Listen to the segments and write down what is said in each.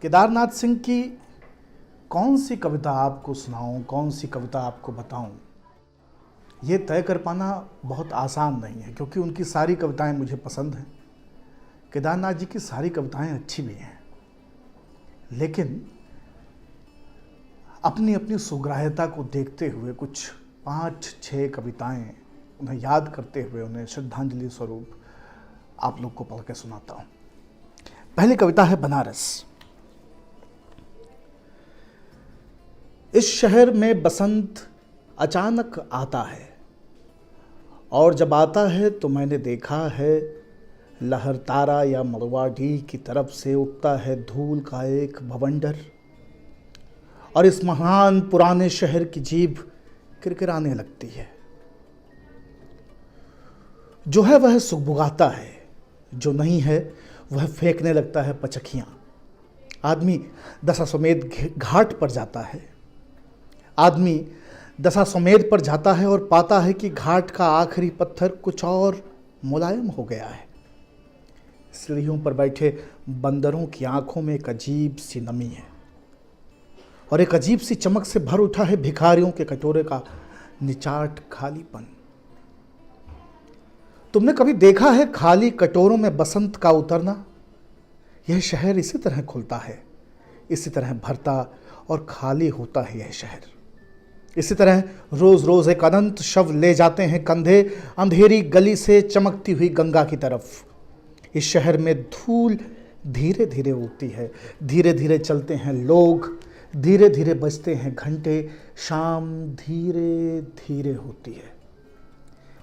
केदारनाथ सिंह की कौन सी कविता आपको सुनाऊं, कौन सी कविता आपको बताऊं, ये तय कर पाना बहुत आसान नहीं है, क्योंकि उनकी सारी कविताएं मुझे पसंद हैं। केदारनाथ जी की सारी कविताएं अच्छी भी हैं, लेकिन अपनी अपनी सुग्राह्यता को देखते हुए कुछ 5-6 कविताएं उन्हें याद करते हुए उन्हें श्रद्धांजलि स्वरूप आप लोग को पढ़ के सुनाता हूं। पहली कविता है बनारस। इस शहर में बसंत अचानक आता है, और जब आता है तो मैंने देखा है लहरतारा या मरवाडी की तरफ से उठता है धूल का एक भवंडर, और इस महान पुराने शहर की जीभ किरकिराने लगती है। जो है वह सुगबुगाता है, जो नहीं है वह फेंकने लगता है पचखियां। आदमी दशाश्वमेध घाट पर जाता है, आदमी दशाश्वमेध पर जाता है और पाता है कि घाट का आखिरी पत्थर कुछ और मुलायम हो गया है। सीढ़ियों पर बैठे बंदरों की आंखों में एक अजीब सी नमी है, और एक अजीब सी चमक से भर उठा है भिखारियों के कटोरे का निचाट खालीपन। तुमने कभी देखा है खाली कटोरों में बसंत का उतरना? यह शहर इसी तरह खुलता है, इसी तरह भरता और खाली होता है यह शहर। इसी तरह रोज रोज एक अनंत शव ले जाते हैं कंधे अंधेरी गली से चमकती हुई गंगा की तरफ। इस शहर में धूल धीरे धीरे उड़ती है, धीरे धीरे चलते हैं लोग, धीरे धीरे बजते हैं घंटे, शाम धीरे धीरे होती है।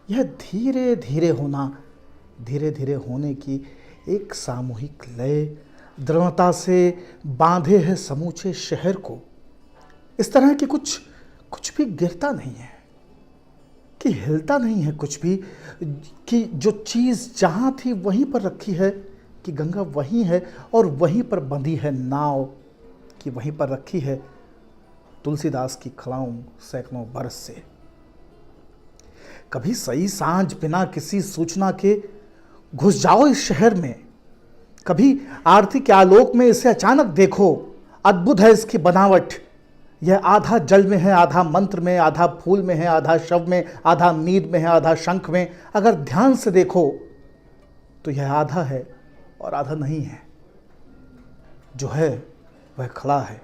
यह धीरे धीरे होना, धीरे धीरे होने की एक सामूहिक लय दृढ़ता से बांधे है समूचे शहर को। इस तरह कि कुछ भी गिरता नहीं है, कि हिलता नहीं है कुछ भी, कि जो चीज़ जहाँ थी वहीं पर रखी है, कि गंगा वहीं है और वहीं पर बंधी है नाव, कि वहीं पर रखी है तुलसीदास की खड़ाऊं सैकड़ों बरस से। कभी सही सांझ बिना किसी सूचना के घुस जाओ इस शहर में, कभी आरती के आलोक में इसे अचानक देखो। अद्भुत है इसकी बनावट। यह आधा जल में है, आधा मंत्र में, आधा फूल में है, आधा शव में, आधा नींद में है, आधा शंख में। अगर ध्यान से देखो तो यह आधा है और आधा नहीं है। जो है वह खड़ा है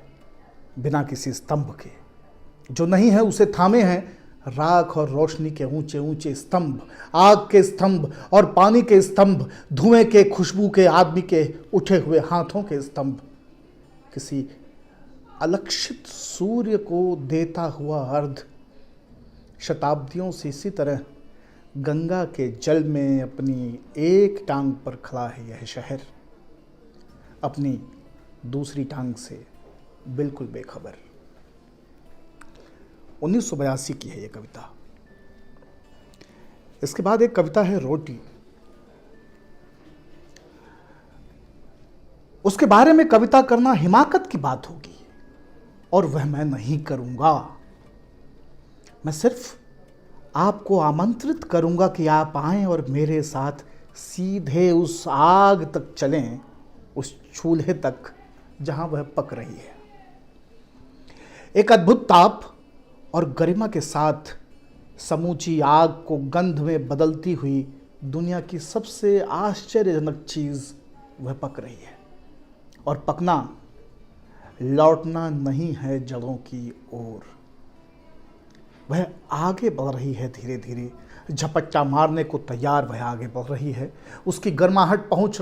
बिना किसी स्तंभ के, जो नहीं है उसे थामे हैं राख और रोशनी के ऊंचे ऊंचे स्तंभ, आग के स्तंभ और पानी के स्तंभ, धुएं के, खुशबू के, आदमी के उठे हुए हाथों के स्तंभ। किसी अलक्षित सूर्य को देता हुआ अर्ध शताब्दियों से इसी तरह गंगा के जल में अपनी एक टांग पर खड़ा है यह शहर, अपनी दूसरी टांग से बिल्कुल बेखबर। 1982 की है यह कविता। इसके बाद एक कविता है रोटी। उसके बारे में कविता करना हिमाकत की बात होगी, और वह मैं नहीं करूंगा। मैं सिर्फ आपको आमंत्रित करूंगा कि आप आएं और मेरे साथ सीधे उस आग तक चलें, उस चूल्हे तक जहां वह पक रही है। एक अद्भुत ताप और गरिमा के साथ समूची आग को गंध में बदलती हुई दुनिया की सबसे आश्चर्यजनक चीज वह पक रही है। और पकना लौटना नहीं है जड़ों की ओर। वह आगे बढ़ रही है धीरे धीरे, झपट्टा मारने को तैयार वह आगे बढ़ रही है। उसकी गर्माहट पहुंच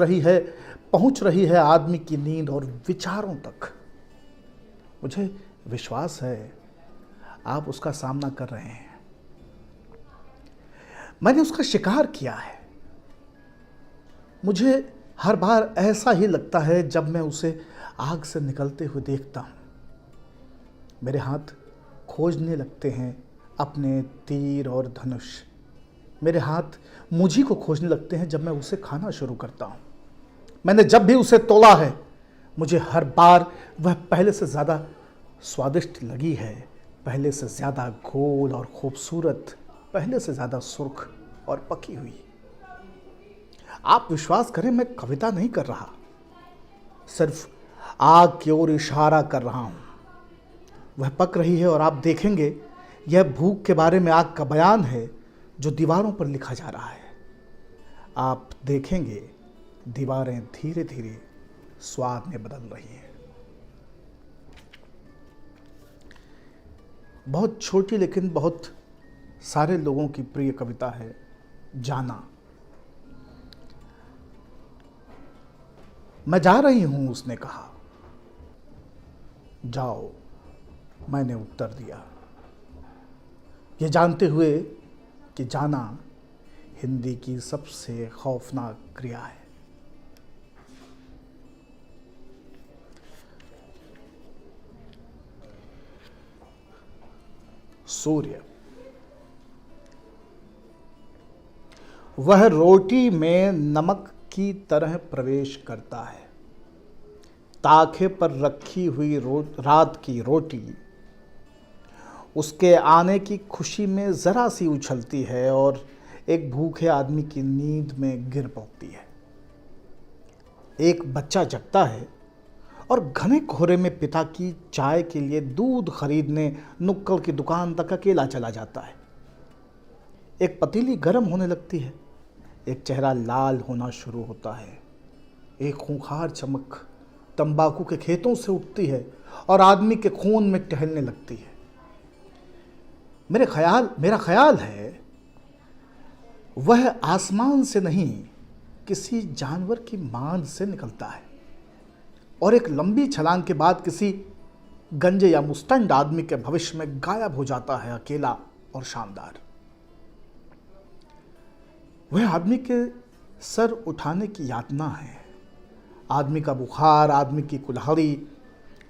रही है आदमी की नींद और विचारों तक। मुझे विश्वास है आप उसका सामना कर रहे हैं। मैंने उसका शिकार किया है। मुझे हर बार ऐसा ही लगता है जब मैं उसे आग से निकलते हुए देखता हूं। मेरे हाथ खोजने लगते हैं अपने तीर और धनुष। मेरे हाथ मुझी को खोजने लगते हैं जब मैं उसे खाना शुरू करता हूं। मैंने जब भी उसे तोला है, मुझे हर बार वह पहले से ज़्यादा स्वादिष्ट लगी है, पहले से ज़्यादा गोल और खूबसूरत, पहले से ज़्यादा सुर्ख और पकी हुई। आप विश्वास करें, मैं कविता नहीं कर रहा, सिर्फ आग की ओर इशारा कर रहा हूं। वह पक रही है और आप देखेंगे यह भूख के बारे में आग का बयान है जो दीवारों पर लिखा जा रहा है। आप देखेंगे दीवारें धीरे धीरे स्वाद में बदल रही हैं। बहुत छोटी लेकिन बहुत सारे लोगों की प्रिय कविता है जाना। मैं जा रही हूं, उसने कहा। जाओ, मैंने उत्तर दिया, ये जानते हुए कि जाना हिंदी की सबसे खौफनाक क्रिया है। सूर्य। वह रोटी में नमक की तरह प्रवेश करता है। ताखे पर रखी हुई रात की रोटी उसके आने की खुशी में जरा सी उछलती है और एक भूखे आदमी की नींद में गिर पड़ती है। एक बच्चा जगता है और घने कोहरे में पिता की चाय के लिए दूध खरीदने नुक्कड़ की दुकान तक अकेला चला जाता है। एक पतीली गर्म होने लगती है, एक चेहरा लाल होना शुरू होता है, एक खूंखार चमक तंबाकू के खेतों से उठती है और आदमी के खून में टहलने लगती है। मेरा ख्याल है वह आसमान से नहीं किसी जानवर की मांद से निकलता है और एक लंबी छलांग के बाद किसी गंजे या मुस्तंड आदमी के भविष्य में गायब हो जाता है, अकेला और शानदार। वह आदमी के सर उठाने की यातना है, आदमी का बुखार, आदमी की कुल्हाड़ी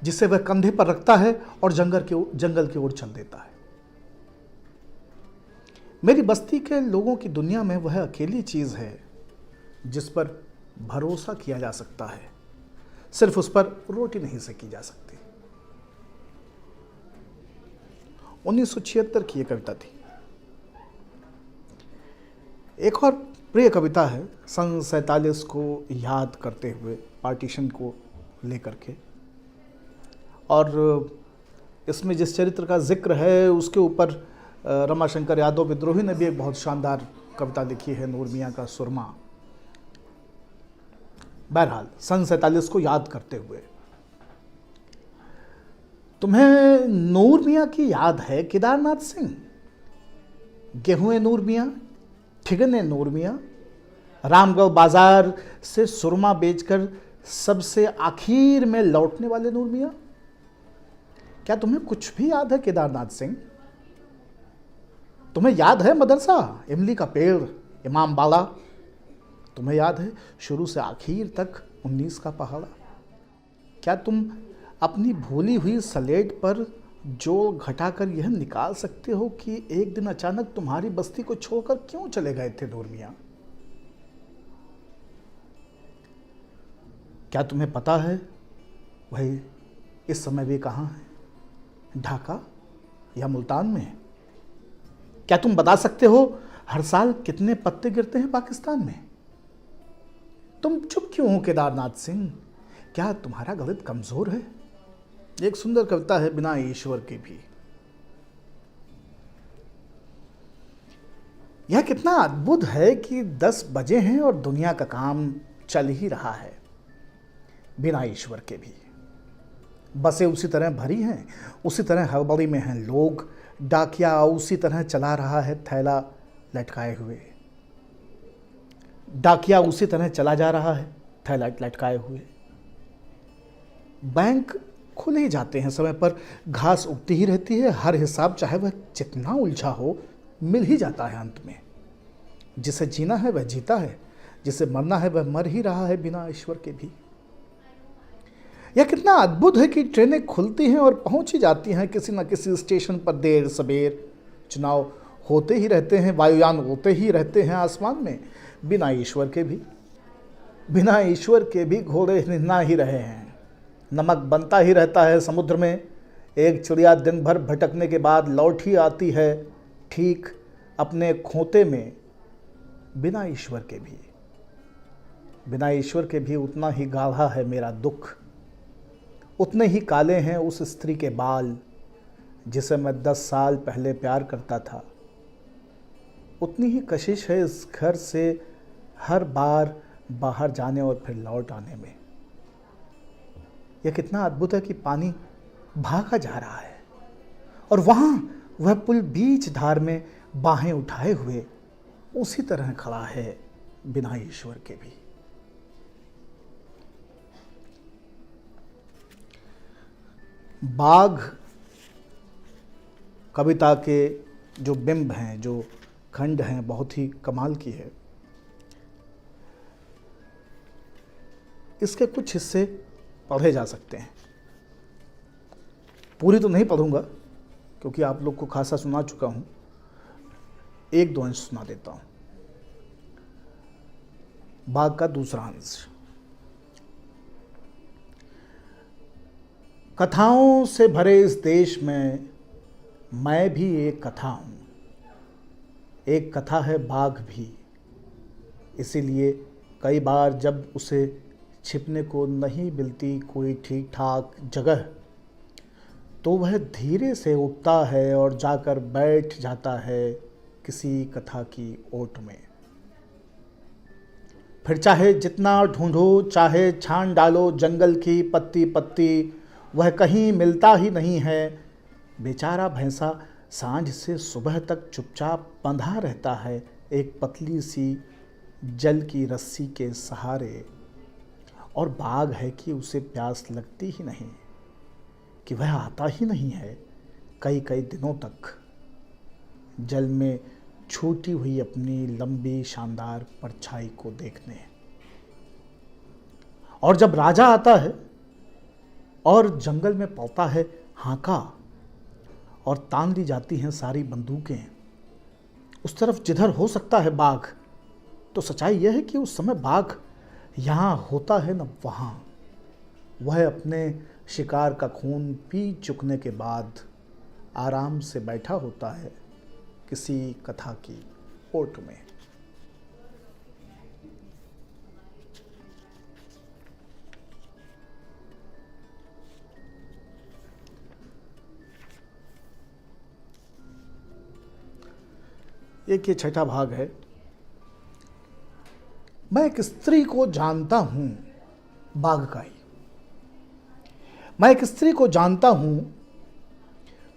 जिसे वह कंधे पर रखता है और जंगल की ओर चल देता है। मेरी बस्ती के लोगों की दुनिया में वह अकेली चीज है जिस पर भरोसा किया जा सकता है, सिर्फ उस पर रोटी नहीं सेकी जा सकती। 1976 की यह कविता थी। एक और प्रिय कविता है सन 47 को याद करते हुए, पार्टीशन को लेकर के, और इसमें जिस चरित्र का जिक्र है उसके ऊपर रमाशंकर यादव विद्रोही ने भी एक बहुत शानदार कविता लिखी है, नूर मियाँ का सुरमा। बहरहाल सन 47 को याद करते हुए, तुम्हें नूर मियाँ की याद है केदारनाथ सिंह? गेहूं नूर मियाँ, ठिगने नूर मियाँ, रामगढ़ बाजार से सुरमा बेचकर सबसे आखिर में लौटने वाले नूर मियाँ। क्या तुम्हें कुछ भी याद है केदारनाथ सिंह? तुम्हें याद है मदरसा, इमली का पेड़, इमाम बाड़ा? तुम्हें याद है शुरू से आखिर तक 19 का पहाड़ा? क्या तुम अपनी भूली हुई स्लेट पर जोड़ घटाकर यह निकाल सकते हो कि एक दिन अचानक तुम्हारी बस्ती को छोड़कर क्यों चले गए थे नूर मियाँ? क्या तुम्हें पता है वही इस समय वे कहाँ हैं, ढाका या मुल्तान में? क्या तुम बता सकते हो हर साल कितने पत्ते गिरते हैं पाकिस्तान में? तुम चुप क्यों हो केदारनाथ सिंह? क्या तुम्हारा गणित कमजोर है? एक सुंदर कविता है बिना ईश्वर की भी। यह कितना अद्भुत है कि 10 बजे हैं और दुनिया का काम चल ही रहा है बिना ईश्वर के भी। बसें उसी तरह भरी हैं, उसी तरह हड़बड़ी में हैं लोग। डाकिया उसी तरह चला रहा है थैला लटकाए हुए। डाकिया उसी तरह चला जा रहा है थैला लटकाए हुए। बैंक खुले ही जाते हैं समय पर, घास उगती ही रहती है। हर हिसाब चाहे वह जितना उलझा हो मिल ही जाता है अंत में। जिसे जीना है वह जीता है, जिसे मरना है वह मर ही रहा है बिना ईश्वर के भी। यह कितना अद्भुत है कि ट्रेनें खुलती हैं और पहुंच ही जाती हैं किसी न किसी स्टेशन पर देर सबेर। चुनाव होते ही रहते हैं, वायुयान होते ही रहते हैं आसमान में बिना ईश्वर के भी। बिना ईश्वर के भी घोड़े निन्ना ही रहे हैं, नमक बनता ही रहता है समुद्र में। एक चिड़िया दिन भर भटकने के बाद लौट ही आती है ठीक अपने खोते में बिना ईश्वर के भी। बिना ईश्वर के भी उतना ही गाढ़ा है मेरा दुख उतने ही काले हैं उस स्त्री के बाल जिसे मैं 10 साल पहले प्यार करता था। उतनी ही कशिश है इस घर से हर बार बाहर जाने और फिर लौट आने में। यह कितना अद्भुत है कि पानी भागा जा रहा है और वहां वह पुल बीच धार में बाहें उठाए हुए उसी तरह खड़ा है बिना ईश्वर के भी। बाघ कविता के जो बिंब हैं, जो खंड हैं, बहुत ही कमाल की है। इसके कुछ हिस्से पढ़े जा सकते हैं। पूरी तो नहीं पढ़ूंगा क्योंकि आप लोग को खासा सुना चुका हूं। एक दो अंश सुना देता हूं। बाघ का दूसरा अंश। कथाओं से भरे इस देश में मैं भी एक कथा हूं। एक कथा है बाघ भी। इसीलिए कई बार जब उसे छिपने को नहीं मिलती कोई ठीक ठाक जगह, तो वह धीरे से उठता है और जाकर बैठ जाता है किसी कथा की ओट में। फिर चाहे जितना ढूंढो, चाहे छान डालो जंगल की पत्ती पत्ती, वह कहीं मिलता ही नहीं है। बेचारा भैंसा सांझ से सुबह तक चुपचाप बंधा रहता है एक पतली सी जल की रस्सी के सहारे। और बाघ है कि उसे प्यास लगती ही नहीं, कि वह आता ही नहीं है कई कई दिनों तक जल में छूटी हुई अपनी लंबी शानदार परछाई को देखने। और जब राजा आता है और जंगल में पड़ता है हाका और तान ली जाती हैं सारी बंदूकें उस तरफ जिधर हो सकता है बाघ, तो सच्चाई यह है कि उस समय बाघ यहाँ होता है न वहाँ। वह अपने शिकार का खून पी चुकने के बाद आराम से बैठा होता है किसी कथा की ओट में। एक ये छठा भाग है। मैं एक स्त्री को जानता हूं, बाघ का ही। मैं एक स्त्री को जानता हूं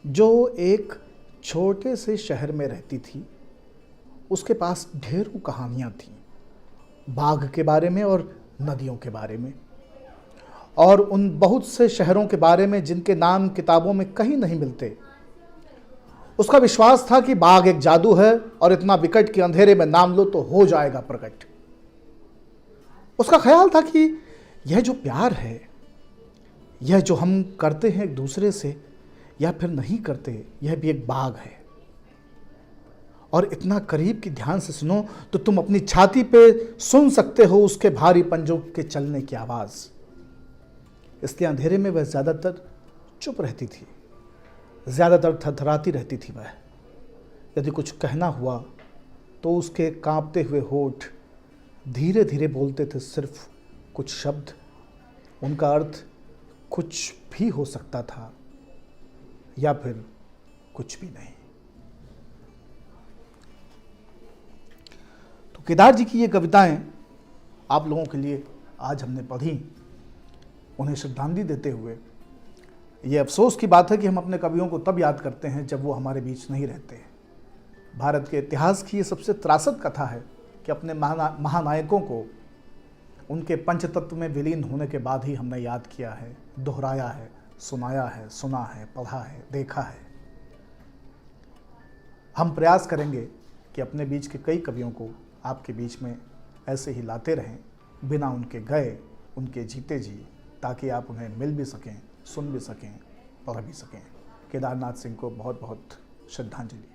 जो एक छोटे से शहर में रहती थी। उसके पास ढेरों कहानियां थीं बाघ के बारे में और नदियों के बारे में, और उन बहुत से शहरों के बारे में जिनके नाम किताबों में कहीं नहीं मिलते। उसका विश्वास था कि बाघ एक जादू है और इतना विकट कि अंधेरे में नाम लो तो हो जाएगा प्रकट। उसका ख्याल था कि यह जो प्यार है, यह जो हम करते हैं एक दूसरे से या फिर नहीं करते, यह भी एक बाघ है। और इतना करीब कि ध्यान से सुनो तो तुम अपनी छाती पे सुन सकते हो उसके भारी पंजों के चलने की आवाज। इसलिए अंधेरे में वह ज्यादातर चुप रहती थी, ज्यादातर थरथराती रहती थी। वह यदि कुछ कहना हुआ तो उसके कांपते हुए होठ धीरे धीरे बोलते थे सिर्फ कुछ शब्द। उनका अर्थ कुछ भी हो सकता था या फिर कुछ भी नहीं। तो केदार जी की ये कविताएं आप लोगों के लिए आज हमने पढ़ी, उन्हें श्रद्धांजलि देते हुए। ये अफसोस की बात है कि हम अपने कवियों को तब याद करते हैं जब वो हमारे बीच नहीं रहते। भारत के इतिहास की ये सबसे त्रासद कथा है कि अपने महानायकों को उनके पंचतत्व में विलीन होने के बाद ही हमने याद किया है, दोहराया है, सुनाया है, सुना है, पढ़ा है, देखा है। हम प्रयास करेंगे कि अपने बीच के कई कवियों को आपके बीच में ऐसे ही लाते रहें, बिना उनके गए, उनके जीते जी, ताकि आप उन्हें मिल भी सकें, सुन भी सकें, पढ़ भी सकें। केदारनाथ सिंह को बहुत बहुत श्रद्धांजलि।